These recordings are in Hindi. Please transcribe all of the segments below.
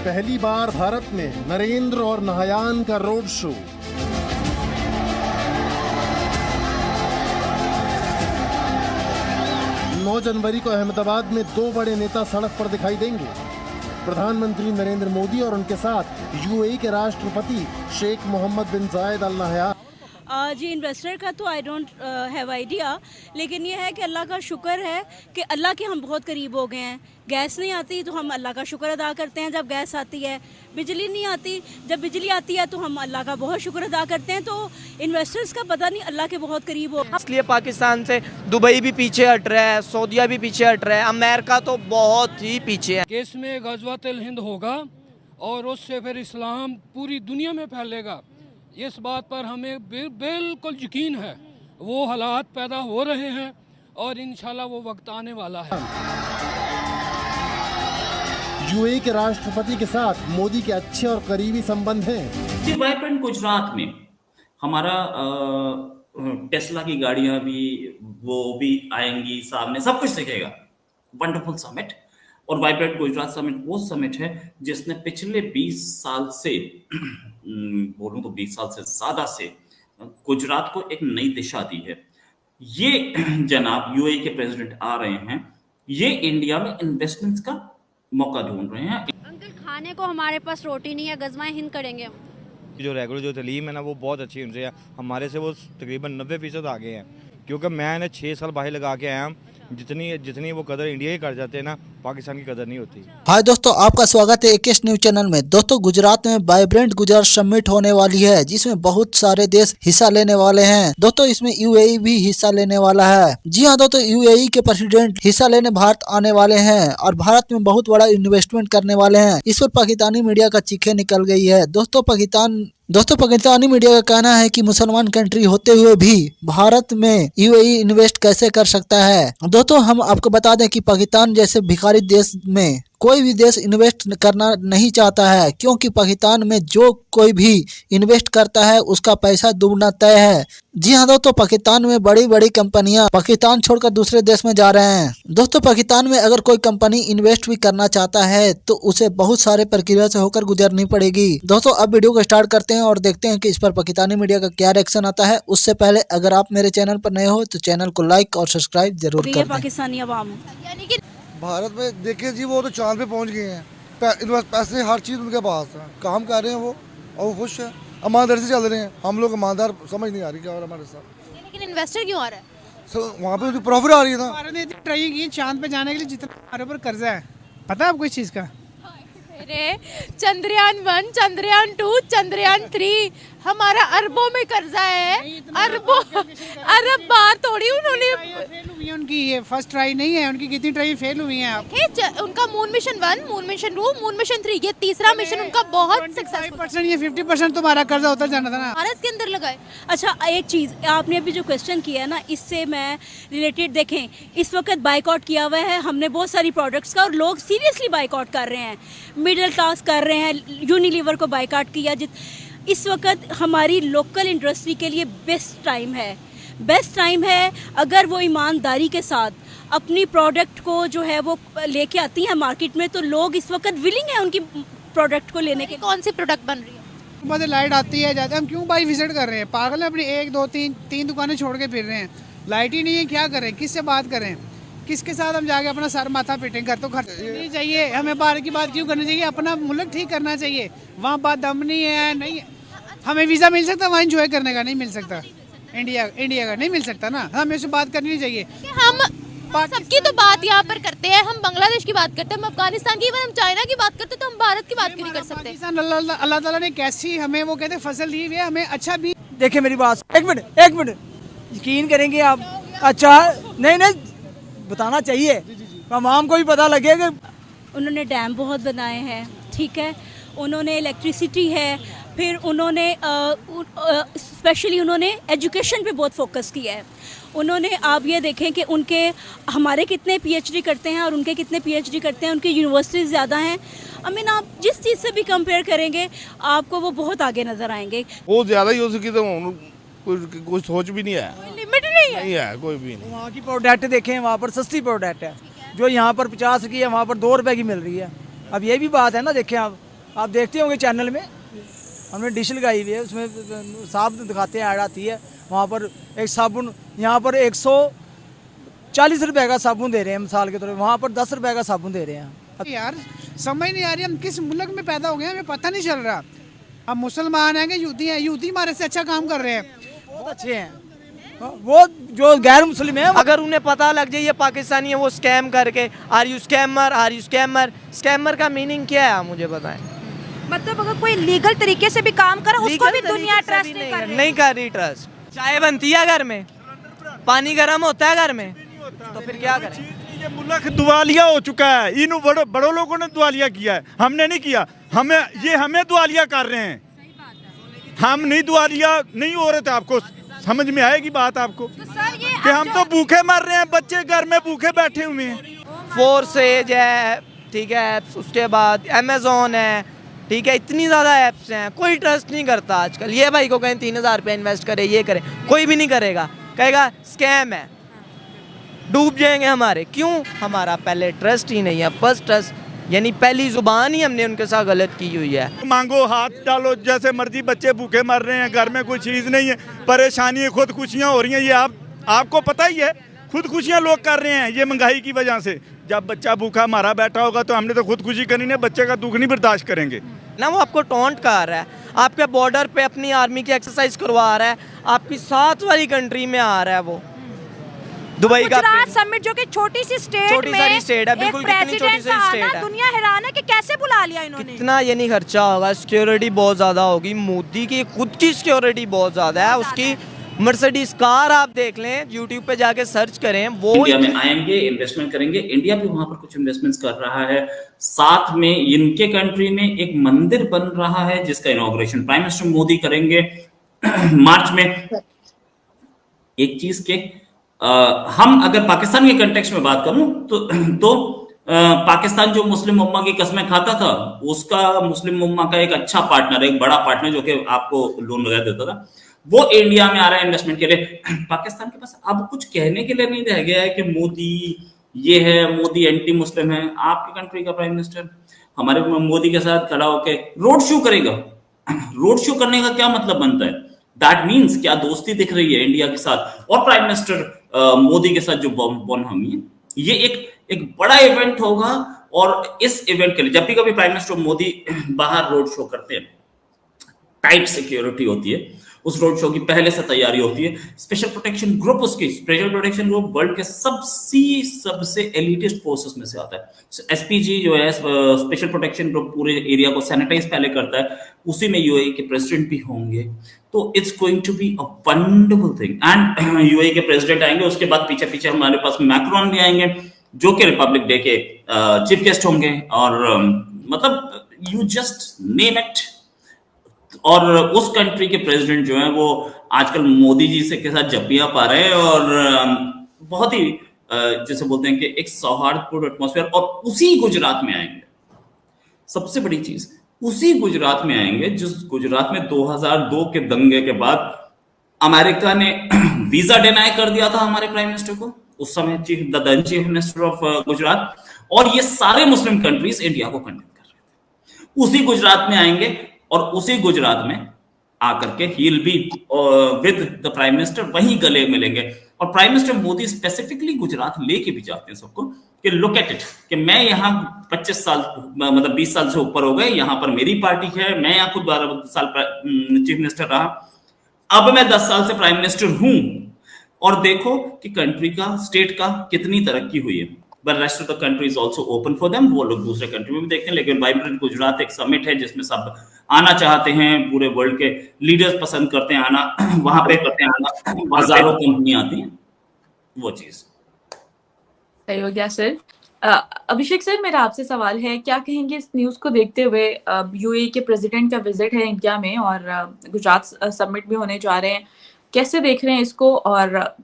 पहली बार भारत में नरेंद्र और नहायान का रोड शो। नौ जनवरी को अहमदाबाद में दो बड़े नेता सड़क पर दिखाई देंगे। प्रधानमंत्री नरेंद्र मोदी और उनके साथ यूएई के राष्ट्रपति शेख मोहम्मद बिन जायद अल नहयान। जी इन्वेस्टर का तो आई डोंट हैव आइडिया, लेकिन ये है कि अल्लाह का शुक्र है कि अल्लाह के हम बहुत करीब हो गए हैं। गैस नहीं आती तो हम अल्लाह का शुक्र अदा करते हैं जब गैस आती है, बिजली नहीं आती जब बिजली आती है तो हम अल्लाह का बहुत शुक्र अदा करते हैं। तो इन्वेस्टर्स का पता नहीं अल्लाह के बहुत करीब हो। इसलिए पाकिस्तान से दुबई भी पीछे हट रहा है, सऊदीया भी पीछे हट रहा है, अमेरिका तो बहुत ही पीछे है। केस में गज़वातुल हिंद होगा और उससे फिर इस्लाम पूरी दुनिया में फैलेगा, इस बात पर हमें बिल्कुल यकीन है। वो हालात पैदा हो रहे हैं और इंशाल्लाह वो वक्त आने वाला है। यूएई के राष्ट्रपति के साथ मोदी के अच्छे और करीबी संबंध हैं। जी वाइब्रेंट गुजरात में हमारा टेस्ला की गाड़ियां भी वो भी आएंगी सामने, सब कुछ दिखेगा। Wonderful summit. और वाइब्रेंट गुजरात समिट वो समिट है जिसने पिछले 20 साल से बोलूं तो 20 साल से ज्यादा से गुजरात को एक नई दिशा दी है। ये जनाब यूएई के प्रेसिडेंट आ रहे हैं, ये इंडिया में इन्वेस्टमेंट्स का मौका ढूंढ रहे हैं। अंकल खाने को हमारे पास रोटी नहीं है, गजवाएं हिंद करेंगे हम। जो रेगुलर जो तलीम है ना वो बहुत अच्छी उनसे है, हमारे से वो तकरीबन 90% आगे हैं। क्योंकि मैं 6 साल बाहर लगा के आया हूँ, जितनी वो कदर इंडिया की कर जाते हैं ना, पाकिस्तान की कदर नहीं होती। हाय दोस्तों, आपका स्वागत है एकेश न्यूज चैनल में। दोस्तों गुजरात में वाइब्रेंट गुजरात समिट होने वाली है जिसमें बहुत सारे देश हिस्सा लेने वाले हैं। दोस्तों इसमें यूएई भी हिस्सा लेने वाला है। जी हाँ दोस्तों, यूएई के प्रेसिडेंट हिस्सा लेने भारत आने वाले हैं और भारत में बहुत बड़ा इन्वेस्टमेंट करने वाले हैं। इस पर पाकिस्तानी मीडिया का चीखें निकल गई है। दोस्तों पाकिस्तानी मीडिया का कहना है कि मुसलमान कंट्री होते हुए भी भारत में यूएई इन्वेस्ट कैसे कर सकता है। दोस्तों हम आपको बता दें कि पाकिस्तान जैसे भिखारी देश में कोई भी देश इन्वेस्ट करना नहीं चाहता है, क्योंकि पाकिस्तान में जो कोई भी इन्वेस्ट करता है उसका पैसा दुगना तय है। जी हाँ दोस्तों, पाकिस्तान में बड़ी बड़ी कंपनियां पाकिस्तान छोड़कर दूसरे देश में जा रहे हैं। दोस्तों पाकिस्तान में अगर कोई कंपनी इन्वेस्ट भी करना चाहता है तो उसे बहुत सारे प्रक्रिया से होकर गुजरनी पड़ेगी। दोस्तों अब वीडियो को स्टार्ट करते हैं और देखते हैं कि इस पर पाकिस्तानी मीडिया का क्या रिएक्शन आता है। उससे पहले अगर आप मेरे चैनल पर नए हो तो चैनल को लाइक और सब्सक्राइब जरूर कर दें। पाकिस्तानी अवाम यानी कि भारत में देखिए जी, वो तो चांद पे पहुंच गए हैं, पैसे हर चीज़ उनके पास है, काम कर रहे हैं वो और खुश है, ईमानदारी से चल रहे हैं। हम लोग ईमानदार समझ नहीं आ रही क्या हो रहा है हमारे साथ। लेकिन इन्वेस्टर क्यों आ रहा है? वहाँ पे प्रॉफिट आ रही है ना। भारत ने ट्राई की चांद पे जाने के लिए, जितना हमारे ऊपर कर्जा है, पता है आपको इस चीज़ का? अरे चंद्रयान 1, चंद्रयान 2, चंद्रयान 3, हमारा अरबों में कर्जा है। अरबों अरब बार थोड़ी उन्होंने फेल हुई है उनकी, ये फर्स्ट ट्राई नहीं है उनकी, कितनी ट्राई फेल हुई हैं। उनका moon mission 1, moon mission 2, moon mission 3, ये तीसरा मिशन उनका बहुत सक्सेसफुल। ये 50% तुम्हारा कर्जा उतर जाना था ना, भारत के अंदर लगाए। अच्छा एक चीज़ आपने अभी जो क्वेश्चन किया है ना, इससे मैं रिलेटेड देखें, इस वक्त बाइकआउट किया हुआ है हमने बहुत सारी प्रोडक्ट्स का और लोग सीरियसली बाइकआउट कर रहे हैं, मिडिल क्लास कर रहे हैं। यूनिलीवर को बाइकआउट किया। इस वक्त हमारी लोकल इंडस्ट्री के लिए बेस्ट टाइम है अगर वो ईमानदारी के साथ अपनी प्रोडक्ट को जो है वो लेके आती हैं मार्केट में, तो लोग इस वक्त विलिंग है उनकी प्रोडक्ट को लेने के। कौन सी प्रोडक्ट बन रही है? बस लाइट आती है जाते, हम क्यों भाई विजिट कर रहे हैं? पागल है, अपनी 1 2 3 दुकानें छोड़ के फिर रहे हैं। लाइट ही नहीं है, क्या करें, किससे बात करें, किसके साथ हम जाके अपना सर माथा पीटें? घर तो खर्च नहीं चाहिए हमें, बाहर की बात क्यों करनी चाहिए? अपना मुल्क ठीक करना चाहिए। वहाँ बात दम नहीं है, नहीं हमें वीज़ा मिल सकता, वहाँ इंजॉय करने का नहीं मिल सकता। इंडिया का नहीं मिल सकता ना, हमें से बात करनी चाहिए। हम सबकी तो बात यहाँ पर करते हैं, हम बांग्लादेश की बात करते हैं, हम अफगानिस्तान की, हम चाइना की बात करते हैं, तो हम भारत की बात क्यों नहीं कर सकते? अल्लाह ताला ने कैसी हमें वो कहते फसल दी हुई है, हमें अच्छा भी। देखिए मेरी बात, एक मिनट यकीन करेंगे आप? अच्छा नहीं बताना चाहिए, आवाम को भी पता लगे कि उन्होंने डैम बहुत बनाए हैं, ठीक है, उन्होंने इलेक्ट्रिसिटी है, फिर उन्होंने स्पेशली उन्होंने एजुकेशन पे बहुत फोकस किया है। उन्होंने आप ये देखें कि उनके हमारे कितने पीएचडी करते हैं और उनके कितने पीएचडी करते हैं, उनकी यूनिवर्सिटीज़ ज़्यादा हैं। आई मीन आप जिस चीज़ से भी कंपेयर करेंगे आपको वो बहुत आगे नज़र आएंगे। वो ज़्यादा ही हो सकी तो कोई सोच भी नहीं है, लिमिट नहीं है कोई भी नहीं। वहाँ की प्रोडक्ट देखें, वहाँ पर सस्ती प्रोडक्ट है, जो यहाँ पर 50 की है वहाँ पर 2 रुपए की मिल रही है। अब ये भी बात है ना, देखें आप आप देखते होंगे चैनल में हमने डिश लगाई हुई है, उसमें साफ दिखाते हैं, ऐड आती है। वहाँ पर एक साबुन, यहाँ पर 140 रुपए का साबुन दे रहे हैं मिसाल के तौर पर, वहाँ पर 10 रुपए का साबुन दे रहे हैं। यार समझ नहीं आ रही हम किस मुल्क में पैदा हो गए हैं, हमें पता नहीं चल रहा। हम मुसलमान हैं कि यहूदी हैं? यहूदी हमारे से अच्छा काम कर रहे हैं, बहुत अच्छे हैं। वो जो गैर मुस्लिम है, अगर उन्हें पता लग जाए ये पाकिस्तानी है, वो स्कैम करके आर यू स्कैमर, स्कैमर का मीनिंग क्या है मुझे बताएं। मतलब अगर कोई लीगल तरीके से भी काम कर उसको भी दुनिया ट्रस्ट नहीं कर रही। नहीं कर रही ट्रस्ट। चाय बनती है घर में, पानी गर्म होता है घर में, तो फिर क्या करें। ये मुल्क दिवालिया हो चुका है, इन बड़ों लोगों ने दिवालिया किया है, हमने नहीं किया। हमें दिवालिया कर रहे हैं, हम नहीं दिवालिया नहीं हो रहे थे। आपको समझ में आएगी बात आपको कि हम तो भूखे मर रहे हैं, बच्चे घर में भूखे बैठे हुए हैं। फोर्सेज है, ठीक है, उसके बाद अमेजोन है, ठीक है, इतनी ज़्यादा ऐप्स हैं, कोई ट्रस्ट नहीं करता आजकल। ये भाई को कहें 3000 रुपये इन्वेस्ट करे, ये करे, कोई भी नहीं करेगा, कहेगा स्कैम है, डूब जाएंगे हमारे। क्यों? हमारा पहले ट्रस्ट ही नहीं है, फर्स्ट ट्रस्ट यानी पहली जुबान ही हमने उनके साथ गलत की हुई है। मांगो हाथ डालो जैसे मर्जी, बच्चे भूखे मर रहे हैं, घर में कोई चीज़ नहीं है, परेशानी, खुदकुशियाँ हो रही हैं। ये आपको पता ही है, खुदकुशियाँ लोग कर रहे हैं ये महंगाई की वजह से। जब बच्चा भूखा मारा बैठा होगा तो हमने तो खुदकुशी करनी है, बच्चे का दुख नहीं बर्दाश्त करेंगे ना। वो आपको टॉन्ट कर रहा है, आपके बॉर्डर पे अपनी आर्मी की एक्सरसाइज करवा रहा है, आपकी 7 वाली कंट्री में आ रहा है वो दुबई का। गुजरात समिट जो कि छोटी सी स्टेट में सारी स्टेट है, बिल्कुल कितनी छोटी सी स्टेट है। दुनिया हैरान है कि कैसे बुला लिया इन्होंने। कितना ये नहीं खर्चा होगा, सिक्योरिटी बहुत ज्यादा होगी। मोदी की खुद की सिक्योरिटी बहुत ज्यादा है, उसकी मर्सिडीज कार आप देख लें, यूट्यूब पे जाके सर्च करें। वो इंडिया में आएंगे, इन्वेस्टमेंट करेंगे। इंडिया भी वहां पर कुछ इन्वेस्टमेंट्स कर रहा है। साथ में इनके कंट्री में एक मंदिर बन रहा है जिसका इनॉग्रेशन प्राइम मिनिस्टर मोदी करेंगे मार्च में। एक चीज के हम अगर पाकिस्तान के कंटेक्स्ट में बात करूं तो पाकिस्तान जो मुस्लिम उम्मा की कस्में खाता था, उसका मुस्लिम उम्मा का एक अच्छा पार्टनर, एक बड़ा पार्टनर जो कि आपको लोन वगैरह देता था, वो इंडिया में आ रहा है इन्वेस्टमेंट के लिए। पाकिस्तान के पास अब कुछ कहने के लिए नहीं रह गया है कि मोदी ये है, मोदी एंटी मुस्लिम है। आपकी कंट्री का प्राइम मिनिस्टर हमारे मोदी के साथ खड़ा होकर रोड शो करेगा। रोड शो करने का क्या मतलब बनता है? दैट मीन्स क्या दोस्ती दिख रही है इंडिया के साथ और प्राइम मिनिस्टर मोदी के साथ जो बॉन्ड है, ये एक बड़ा इवेंट होगा। और इस इवेंट के लिए जब भी कभी प्राइम मिनिस्टर मोदी बाहर रोड शो करते हैं, टाइट सिक्योरिटी होती है, उस रोड शो की पहले से तैयारी होती है। स्पेशल प्रोटेक्शन ग्रुप, उसकी स्पेशल प्रोटेक्शन ग्रुप वर्ल्ड के सबसे एलिटिस्ट फोर्सेस में से आता है। एसपीजी जो है, स्पेशल प्रोटेक्शन ग्रुप, पूरे एरिया को सैनिटाइज पहले करता है, उसी में यूएई के प्रेसिडेंट भी होंगे। तो it's going to be a wonderful thing. And UAE के प्रेसिडेंट आएंगे, उसके बाद पीछे पीछे हमारे पास मैक्रोन भी आएंगे जो कि रिपब्लिक डे के चीफ गेस्ट होंगे। और मतलब यू जस्ट नेम इट। और उस कंट्री के प्रेसिडेंट जो है वो आजकल मोदी जी से के साथ जप्पियां पा रहे हैं और बहुत ही जैसे बोलते हैं कि एक सौहार्दपूर्ण एटमॉस्फेयर। और उसी गुजरात में आएंगे, सबसे बड़ी चीज, उसी गुजरात में आएंगे जिस गुजरात में 2002 के दंगे के बाद अमेरिका ने वीजा डिनाई कर दिया था हमारे प्राइम मिनिस्टर को, उस समय चीफ मिनिस्टर ऑफ गुजरात। और ये सारे मुस्लिम कंट्रीज इंडिया को कंडेम कर रहे थे। उसी गुजरात में आएंगे और उसी गुजरात में आकर के he will be with the prime minister, वहीं गले मिलेंगे। और prime minister Modi specifically Gujarat लेके भी जाते हैं सबको कि लुक एट इट, कि मैं यहाँ 25 साल मतलब 20 साल से ऊपर हो गए, यहाँ पर मेरी पार्टी है, मैं यहाँ खुद 12 साल चीफ मिनिस्टर रहा, अब मैं 10 साल से प्राइम मिनिस्टर हूं और देखो कि कंट्री का, स्टेट का कितनी तरक्की हुई है। But rest of the country is also open for them, वो लोग दूसरे कंट्री में भी देखते हैं। लेकिन वाइब्रेंट गुजरात एक समिट है जिसमें सब आना चाहते हैं, पूरे वर्ल्ड के लीडर्स पसंद करते हैं आना, वहां पे करते हैं आना, हजारों कंपनियां आती हैं, वो चीज सही हो गया। सर अभिषेक सर, मेरा आपसे सवाल है, क्या कहेंगे इस न्यूज़ को देखते हुए? यूएई के प्रेसिडेंट का विजिट है इंडिया में और गुजरात समिट भी होने जा रहे हैं, कैसे देख रहे हैं इसको? और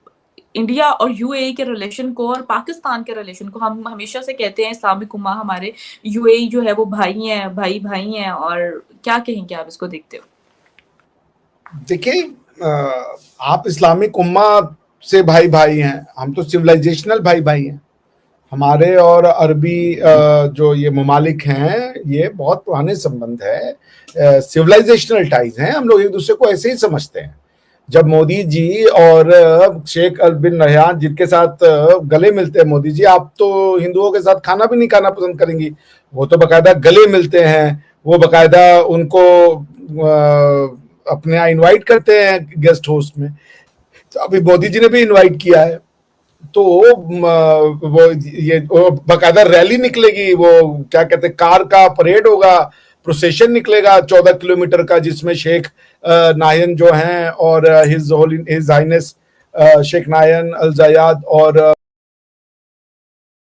इंडिया और यूएई के रिलेशन को और पाकिस्तान के रिलेशन को, हम हमेशा से कहते हैं इस्लामिक उम्मा हमारे, यूएई जो है वो भाई हैं, भाई हैं, और क्या कहेंगे आप इसको देखते हो? देखिए, आप इस्लामिक उम्मा से भाई हैं, हम तो सिविलाइजेशनल भाई हैं। हमारे और अरबी जो ये ममालिक हैं, ये बहुत पुराने संबंध है, सिविलाइजेशनल टाइज हैं। हम लोग एक दूसरे को ऐसे ही समझते हैं। जब मोदी जी और शेख बिन नहयान जिनके साथ गले मिलते हैं, मोदी जी आप तो हिंदुओं के साथ खाना भी नहीं खाना पसंद करेंगी, वो तो बकायदा गले मिलते हैं, वो बकायदा उनको अपने यहाँ इनवाइट करते हैं गेस्ट होस्ट में। तो अभी मोदी जी ने भी इनवाइट किया है, तो वो ये बकायदा रैली निकलेगी, वो क्या कहते हैं, कार का परेड होगा, प्रोसेशन निकलेगा 14 किलोमीटर का, जिसमें शेख नायन जो हैं और हिज हाइनेस शेख नायन अल जायद और